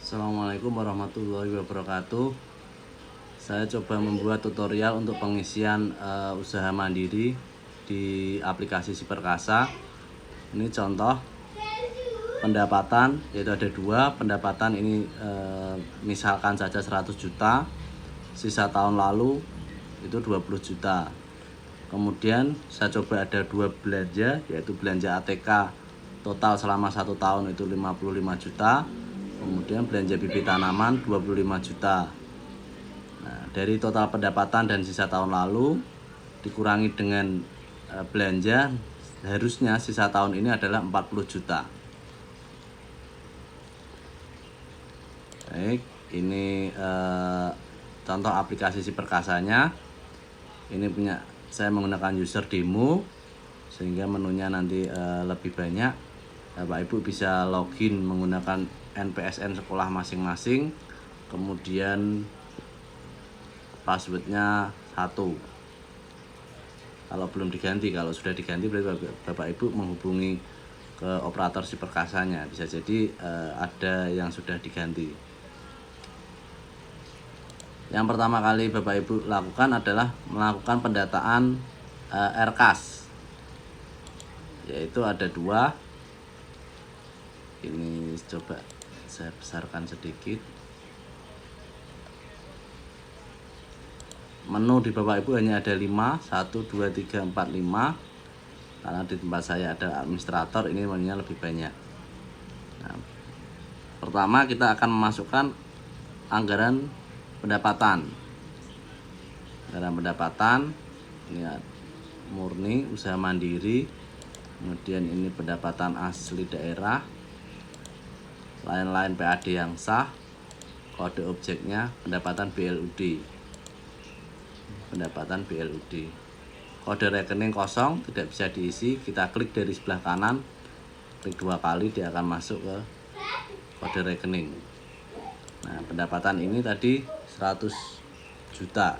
Assalamualaikum warahmatullahi wabarakatuh. Saya coba membuat tutorial untuk pengisian usaha mandiri di aplikasi Siperkasa. Ini contoh pendapatan, yaitu ada dua pendapatan ini, misalkan saja 100 juta, sisa tahun lalu itu 20 juta. Kemudian saya coba ada dua belanja, yaitu belanja ATK total selama 1 tahun itu 55 juta. Kemudian belanja bibit tanaman 25 juta. Nah, dari total pendapatan dan sisa tahun lalu dikurangi dengan belanja, harusnya sisa tahun ini adalah 40 juta. Baik, ini contoh aplikasi Siperkasanya. Ini punya saya menggunakan user demo, sehingga menunya nanti lebih banyak. Bapak Ibu bisa login menggunakan NPSN sekolah masing-masing, kemudian passwordnya 1. Kalau belum diganti, kalau sudah diganti berarti Bapak Ibu menghubungi ke operator Siperkasanya. Bisa jadi ada yang sudah diganti. Yang pertama kali Bapak Ibu lakukan adalah melakukan pendataan RKAS, yaitu ada dua. Ini coba saya besarkan sedikit. Menu di Bapak Ibu hanya ada 5, 1, 2, 3, 4, 5. Karena di tempat saya ada administrator, ini menunya lebih banyak. Nah, pertama kita akan memasukkan anggaran pendapatan. Anggaran pendapatan ini murni usaha mandiri. Kemudian ini pendapatan asli daerah, lain-lain PAD yang sah, kode objeknya pendapatan BLUD. Pendapatan BLUD. Kode rekening kosong, tidak bisa diisi. Kita klik dari sebelah kanan, klik 2 kali, dia akan masuk ke kode rekening. Nah, pendapatan ini tadi 100 juta.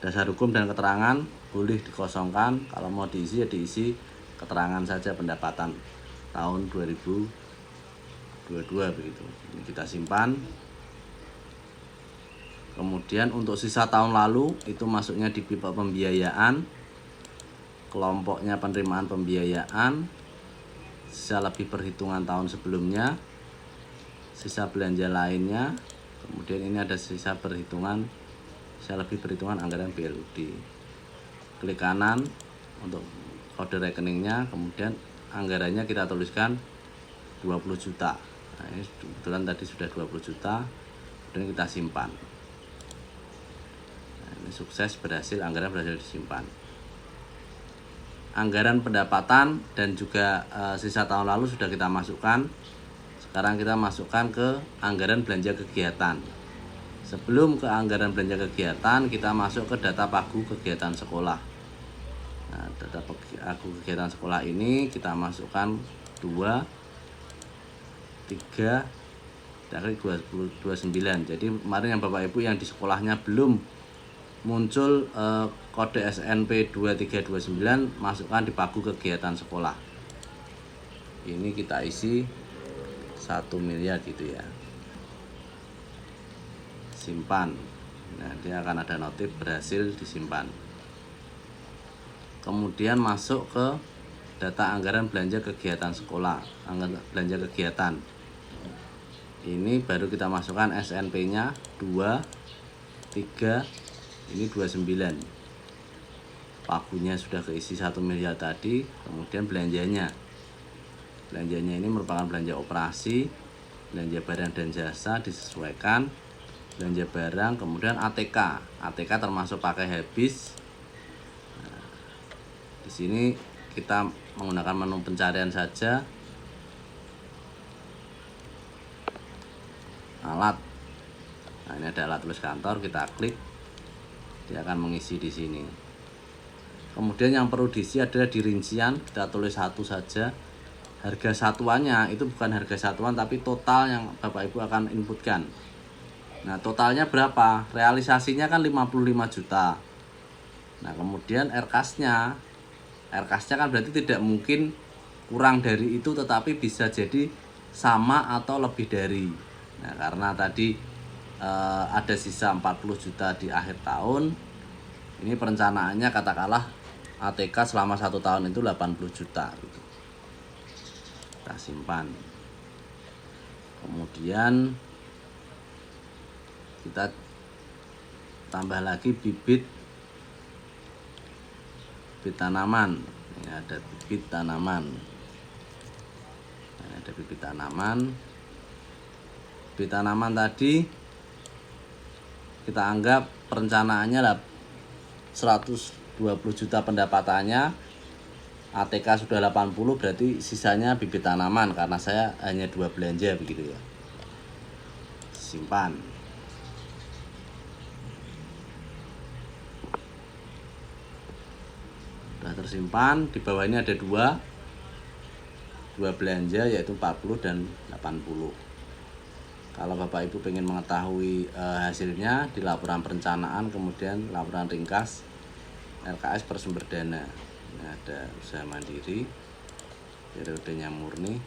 Dasar hukum dan keterangan boleh dikosongkan. Kalau mau diisi ya diisi keterangan saja pendapatan tahun 2022 begitu. Ini kita simpan. Kemudian untuk sisa tahun lalu itu masuknya di pipa pembiayaan, kelompoknya penerimaan pembiayaan, sisa lebih perhitungan tahun sebelumnya, sisa belanja lainnya. Kemudian ini ada sisa perhitungan, sisa lebih perhitungan anggaran BLUD. Klik kanan untuk kode rekeningnya, kemudian anggarannya kita tuliskan 20 juta. Nah, ini kebetulan tadi sudah 20 juta. Kemudian kita simpan. Nah, ini sukses, berhasil, anggaran berhasil disimpan. Anggaran pendapatan dan juga sisa tahun lalu sudah kita masukkan. Sekarang kita masukkan ke anggaran belanja kegiatan. Sebelum ke anggaran belanja kegiatan, kita masuk ke data pagu kegiatan sekolah. Nah, data pagu kegiatan sekolah ini kita masukkan 2, 3, dari 29. Jadi kemarin yang Bapak Ibu yang di sekolahnya belum muncul kode SNP 2329, masukkan di pagu kegiatan sekolah. Ini kita isi 1 miliar gitu ya. Simpan. Nah, dia akan ada notif berhasil disimpan. Kemudian masuk ke data anggaran belanja kegiatan sekolah, anggaran belanja kegiatan. Ini baru kita masukkan SNP-nya 2, 3, ini 29. Pagunya sudah keisi 1 miliar tadi. Kemudian belanjanya. Belanjanya ini merupakan belanja operasi, belanja barang dan jasa disesuaikan, belanja barang, kemudian ATK. ATK termasuk pakai habis. Nah, di sini kita menggunakan menu pencarian saja. Alat. Nah, ini ada alat tulis kantor, kita klik. Dia akan mengisi di sini. Kemudian yang perlu diisi adalah di rincian, kita tulis 1 saja. Harga satuannya itu bukan harga satuan tapi total yang Bapak Ibu akan inputkan. Nah, totalnya berapa? Realisasinya kan 55 juta. Nah, kemudian RKAS-nya kan berarti tidak mungkin kurang dari itu tetapi bisa jadi sama atau lebih dari. Nah, karena tadi ada sisa 40 juta di akhir tahun, ini perencanaannya katakanlah ATK selama 1 tahun itu 80 juta gitu. Kita simpan. Kemudian kita tambah lagi bibit tanaman. Ini ada bibit tanaman. Ini ada bibit tanaman. Bibit tanaman tadi kita anggap perencanaannya lah 120 juta pendapatannya, ATK sudah 80, berarti sisanya bibit tanaman karena saya hanya 2 belanja begitu ya. Simpan. Sudah tersimpan. Di bawah ini ada dua belanja, yaitu 40 dan 80. Kalau Bapak Ibu pengen mengetahui hasilnya di laporan perencanaan, kemudian laporan ringkas RKS per sumber dana. Ini ada usaha mandiri, periodenya murni.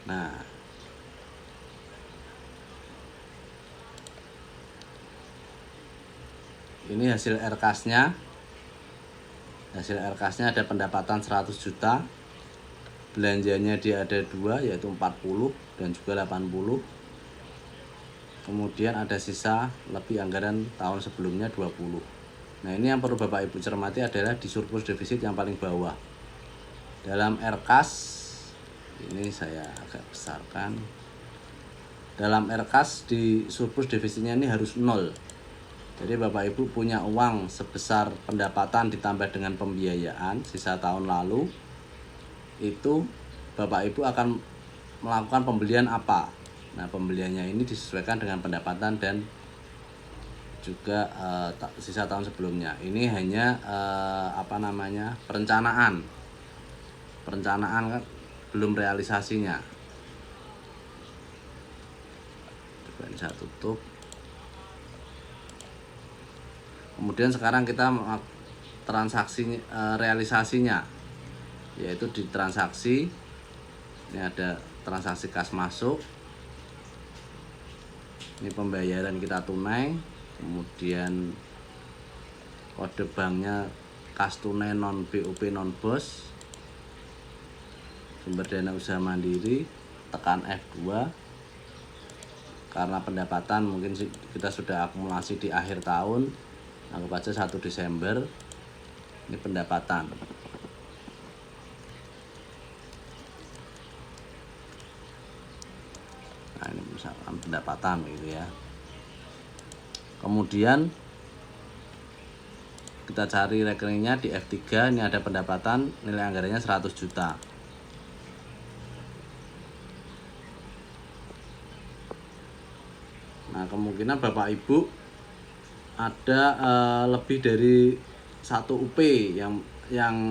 Nah, ini hasil RKAS-nya. Hasil RKAS-nya ada pendapatan 100 juta. Belanjanya dia ada 2, yaitu 40 dan juga 80. Kemudian ada sisa lebih anggaran tahun sebelumnya 20. Nah, ini yang perlu Bapak Ibu cermati adalah di surplus defisit yang paling bawah. Dalam RKAS, ini saya agak besarkan. Dalam RKAS di surplus defisitnya ini harus 0. Jadi Bapak Ibu punya uang sebesar pendapatan ditambah dengan pembiayaan sisa tahun lalu, itu Bapak Ibu akan melakukan pembelian apa? Nah, pembeliannya ini disesuaikan dengan pendapatan dan juga sisa tahun sebelumnya. Ini hanya perencanaan kan, belum realisasinya. Coba ini saya tutup. Kemudian sekarang kita transaksi realisasinya, yaitu di transaksi ini ada transaksi kas masuk, ini pembayaran kita tunai, kemudian kode banknya kas tunai non BUP non BOS, sumber dana usaha mandiri, tekan F2. Karena pendapatan mungkin kita sudah akumulasi di akhir tahun, anggap aja 1 Desember. Ini pendapatan. Nah, ini misalkan pendapatan gitu ya. Kemudian kita cari rekeningnya di F3, ini ada pendapatan, nilai anggarannya 100 juta. Nah, kemungkinan Bapak Ibu ada lebih dari 1 UP yang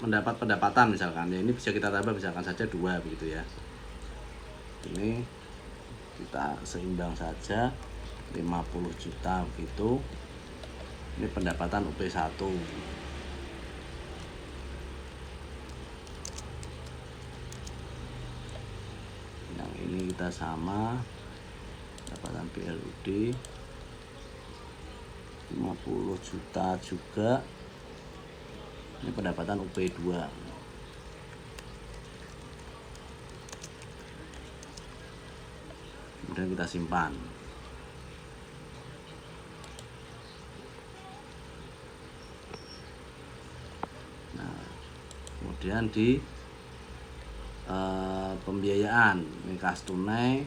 mendapat pendapatan misalkan. Ya, ini bisa kita tambah misalkan saja 2 begitu ya. Ini kita seimbang saja 50 juta begitu. Ini pendapatan UP1. Yang ini kita sama pendapatan PLUD 50 juta juga. Ini pendapatan UP2. Kemudian kita simpan. Nah, kemudian di pembiayaan, ini kas tunai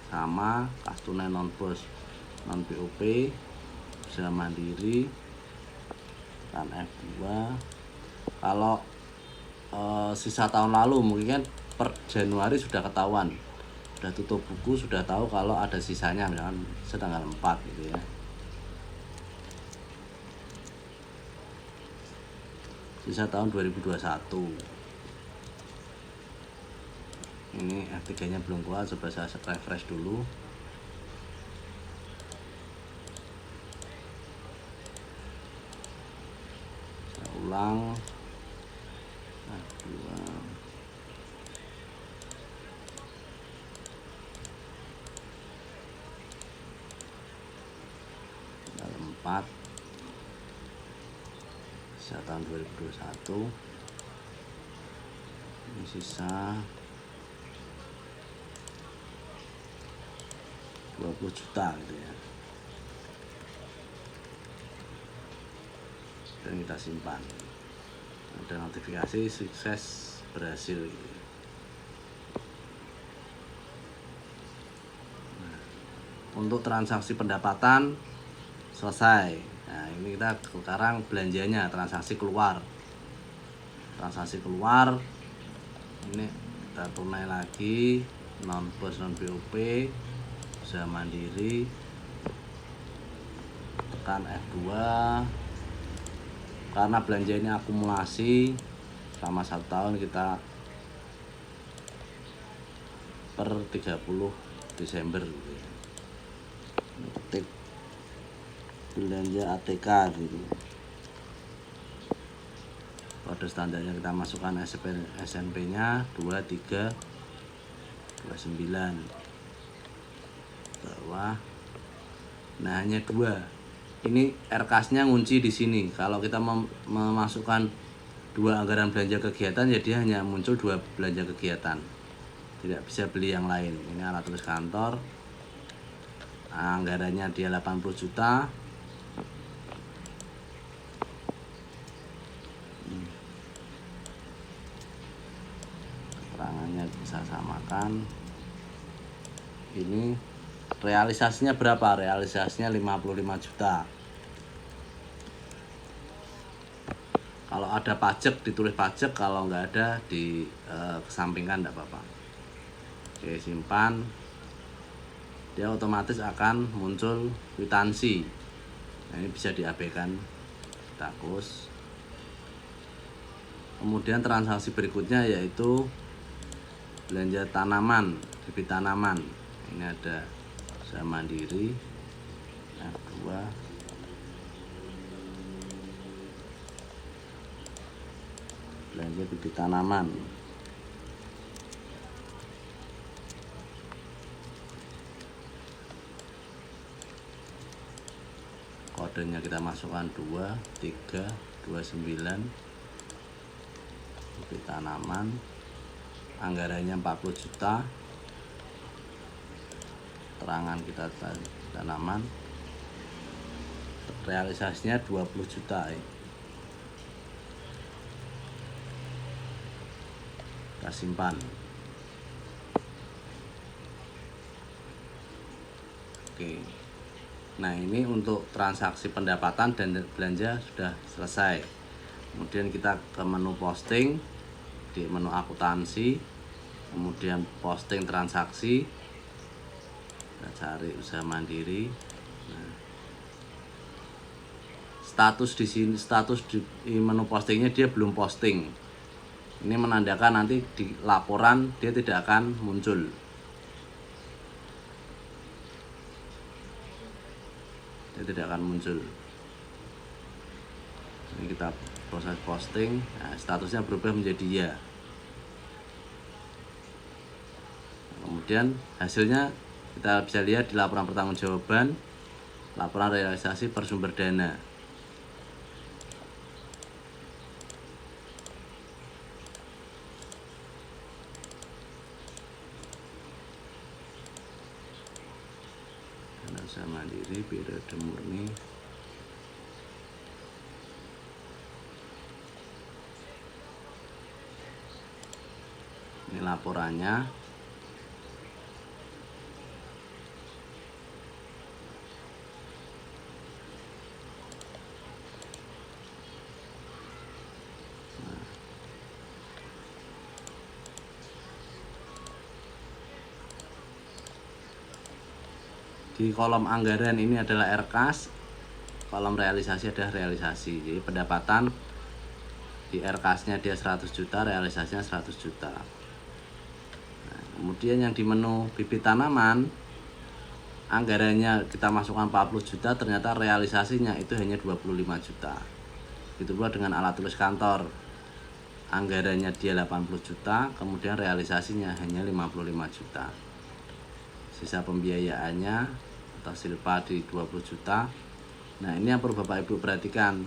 sama, kas tunai non BOS non BOP, usaha mandiri, kan F2. Kalau sisa tahun lalu mungkin kan per Januari sudah ketahuan, sudah tutup buku, sudah tahu kalau ada sisanya misalkan setanggal 4 gitu ya. Sisa tahun 2021. Ini F3 nya belum keluar, coba saya refresh dulu. kurang 2 4 sisa tahun 2021. Ini sisa 20 juta gitu ya, dan kita simpan. Ada notifikasi sukses berhasil gitu. Nah, untuk transaksi pendapatan selesai. Nah, ini kita sekarang belanjanya, transaksi keluar. Ini kita tunai lagi, non pos non BOP, usaha mandiri, tekan F2. Karena belanja ini akumulasi selama 1 tahun, kita per 30 Desember gitu ya. Ketik belanja ATK gitu. Kode standarnya kita masukkan SNP nya 2329 bawah. Nah, hanya 2. Ini RKAS nya ngunci di sini. Kalau kita memasukkan 2 anggaran belanja kegiatan, ya dia hanya muncul 2 belanja kegiatan, tidak bisa beli yang lain. Ini alat tulis kantor, anggarannya dia 80 juta. Keterangannya bisa samakan. Ini realisasinya berapa? Realisasinya 55 juta. Kalau ada pajak ditulis pajak, kalau nggak ada kesampingkan, enggak apa-apa. Oke, simpan. Dia otomatis akan muncul kwitansi. Nah, ini bisa diabaikan, kita close. Kemudian transaksi berikutnya yaitu belanja tanaman, bibit tanaman. Ini ada usaha mandiri, F2. Belanja bibit tanaman. Kodenya kita masukkan 2329. Bibit tanaman. Anggarannya 40 juta. Terangan kita tanaman. Realisasinya 20 juta ya. Kita simpan. Oke. Nah, ini untuk transaksi pendapatan dan belanja sudah selesai. Kemudian kita ke menu posting, di menu akuntansi, kemudian posting transaksi. Kita cari usaha mandiri. Nah, status di sini, status di menu postingnya dia belum posting. Ini menandakan nanti di laporan dia tidak akan muncul. Dia tidak akan muncul. Ini kita proses posting. Nah, statusnya berubah menjadi ya. Kemudian hasilnya kita bisa lihat di laporan pertanggungjawaban, laporan realisasi per sumber dana. Usaha mandiri periode murni. Ini laporannya. Di kolom anggaran ini adalah RKAS, kolom realisasi adalah realisasi. Jadi pendapatan di RKAS-nya dia 100 juta, realisasinya 100 juta. Nah, kemudian yang di menu bibit tanaman, anggarannya kita masukkan 40 juta, ternyata realisasinya itu hanya 25 juta. Begitu pula dengan alat tulis kantor, anggarannya dia 80 juta, kemudian realisasinya hanya 55 juta. Sisa pembiayaannya atau silpa di 20 juta. Nah, ini yang perlu Bapak Ibu perhatikan.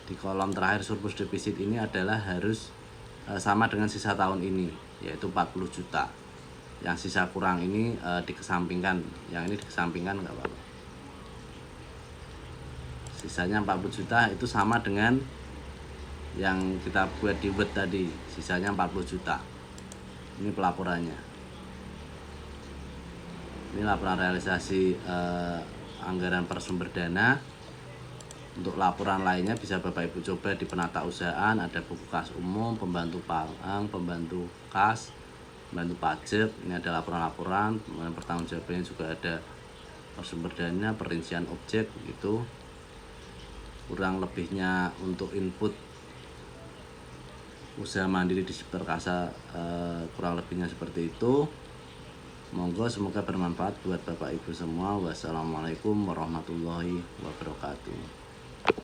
Di kolom terakhir surplus defisit ini adalah harus sama dengan sisa tahun ini, yaitu 40 juta. Yang sisa kurang ini dikesampingkan, yang ini dikesampingkan nggak apa-apa. Sisanya 40 juta itu sama dengan yang kita buat di Word tadi, sisanya 40 juta. Ini pelaporannya. Ini laporan realisasi anggaran per sumber dana. Untuk laporan lainnya bisa Bapak Ibu coba di penata usahaan, ada buku kas umum, pembantu pangan, pembantu kas, pembantu pajak. Ini ada laporan-laporan, pertanggungjawabannya juga ada per sumber dana, perincian objek gitu. Kurang lebihnya untuk input usaha mandiri di Siperkasa kurang lebihnya seperti itu. Monggo semoga bermanfaat buat Bapak Ibu semua. Wassalamualaikum warahmatullahi wabarakatuh.